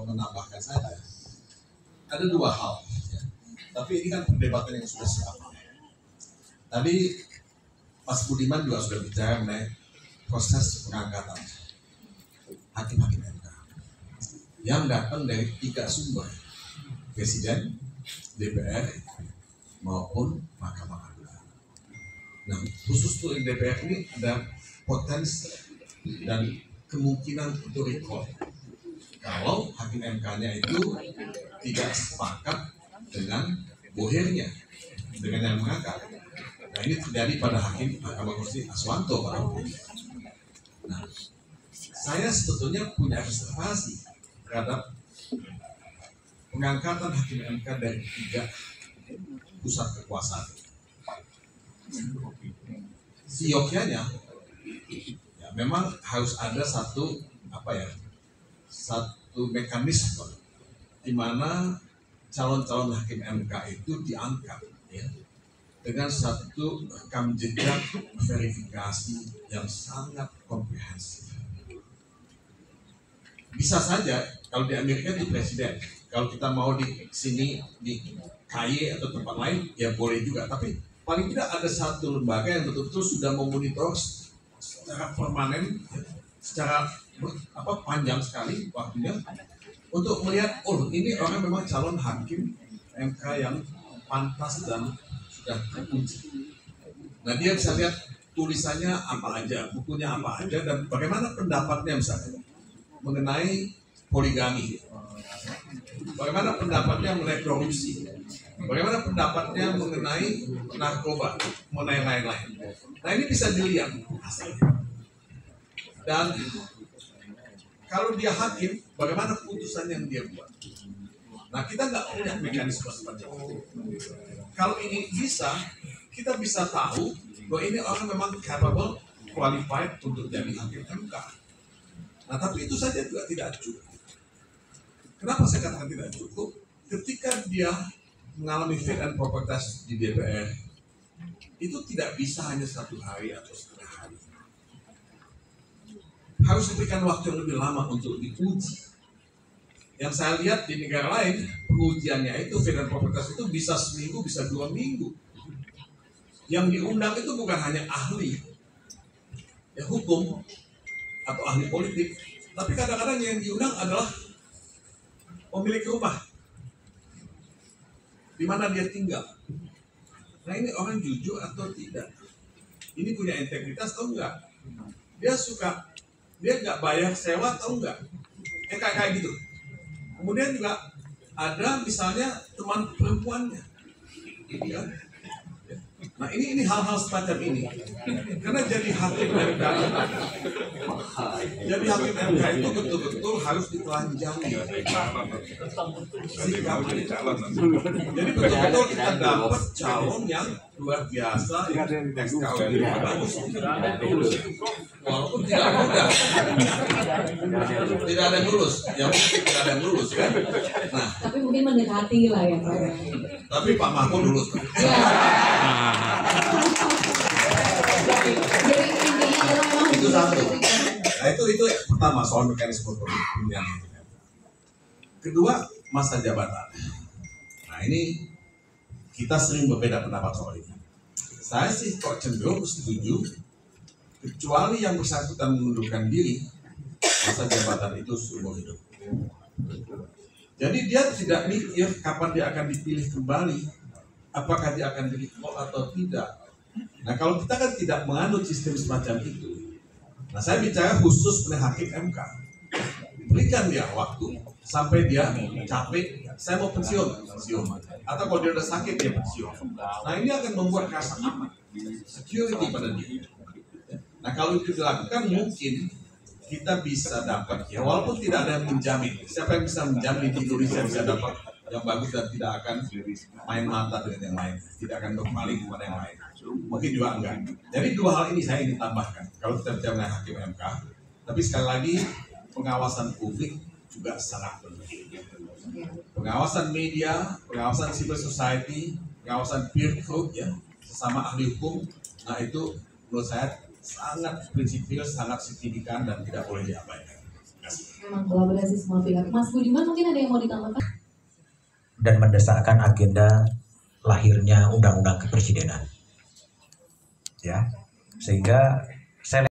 menambahkan saja. Ada dua hal, ya. Tapi ini kan perdebatan yang sudah lama. Tadi Mas Budiman juga sudah bicara mengenai proses pengangkatan hakim-hakim MK yang datang dari 3 sumber, Presiden, DPR, maupun Mahkamah Agung. Nah, khusus untuk DPR ini ada potensi dan kemungkinan untuk recall kalau hakim MK-nya itu tidak sepakat dengan bohernya, dengan yang mengangkat. Nah, ini terjadi pada hakim Mahkamah Konstitusi Aswanto. Nah, saya sebetulnya punya reservasi terhadap pengangkatan hakim MK dari 3 pusat kekuasaan. Siokianya, ya memang harus ada satu mekanisme di mana calon-calon hakim MK itu diangkat, ya, dengan satu rekam jejak verifikasi yang sangat komprehensif. Bisa saja kalau di Amerika itu presiden, kalau kita mau di sini di KY atau tempat lain ya boleh juga, tapi paling tidak ada satu lembaga yang betul-betul sudah memonitor secara permanen, secara panjang sekali waktunya untuk melihat, oh ini orang memang calon hakim MK yang pantas dan sudah teruji. Nah, dia bisa lihat tulisannya apa aja, bukunya apa aja, dan bagaimana pendapatnya misalnya mengenai poligami, bagaimana pendapatnya mengenai korupsi, bagaimana pendapatnya mengenai narkoba, mengenai lain-lain. Nah, ini bisa dilihat hasilnya. Dan kalau dia hakim, bagaimana putusan yang dia buat. Nah, kita nggak punya mekanisme seperti itu. Kalau ini bisa, kita bisa tahu bahwa ini orang memang capable, qualified untuk jadi hakim MK. Nah, tapi itu saja juga tidak cukup. Kenapa saya katakan tidak cukup? Ketika dia mengalami fit and proper test di DPR, itu tidak bisa hanya 1 hari atau setengah hari. Harus diberikan waktu yang lebih lama untuk diuji. Yang saya lihat di negara lain, pengujiannya itu fit and proper test itu bisa seminggu, bisa 2 minggu. Yang diundang itu bukan hanya ahli ya hukum atau ahli politik, tapi kadang-kadang yang diundang adalah pemilik rumah di mana dia tinggal. Nah, ini orang jujur atau tidak? Ini punya integritas atau enggak? Dia nggak bayar sewa atau enggak? Kayak gitu. Kemudian juga ada misalnya teman perempuannya, ya. Nah, ini hal-hal semacam ini. Karena jadi hakim MK itu betul-betul harus ditelanjangi. Jadi betul-betul kita dapat calon yang luar biasa, yang extraordinary bagus. Walaupun tidak mudah, tidak ada yang lulus, kan? Nah, tapi mungkin mendekati lah ya Pak. Tapi Pak Mahfud lulus. Ya. Itu satu. Nah, itu pertama soal mekanisme pemilihan. Kedua, masa jabatan. Nah, ini kita sering berbeda pendapat soal ini. Saya sih kok cenderung setuju, kecuali yang bersangkutan mengundurkan diri, masa jabatan itu seumur hidup. Jadi dia tidak mikir kapan dia akan dipilih kembali, apakah dia akan di-recall atau tidak. Nah, kalau kita kan tidak menganut sistem semacam itu. Nah, saya bicara khusus oleh hakim MK. Berikan dia waktu sampai dia capek, saya mau pensiun. Atau kalau dia udah sakit dia pensiun. Nah, ini akan membuat rasa aman, security pada dia. Nah, kalau itu dilakukan mungkin kita bisa dapat, ya walaupun tidak ada yang menjamin. Siapa yang bisa menjamin di Indonesia bisa dapat yang bagus dan tidak akan main mata dengan yang lain, tidak akan berpaling kepada yang lain. Mungkin juga enggak. Jadi 2 hal ini saya ingin tambahkan. Kalau kita bicara mengenai hakim MK, tapi sekali lagi pengawasan publik juga sangat penting. Pengawasan media, pengawasan civil society, pengawasan peer group ya, sesama ahli hukum. Nah, itu menurut saya sangat prinsipil, sangat signifikan dan tidak boleh diabaikan. Memang kolaborasi semua pihak. Mas Budiman mungkin ada yang mau ditambahkan? Dan mendesakkan agenda lahirnya undang-undang kepresidenan. Ya, sehingga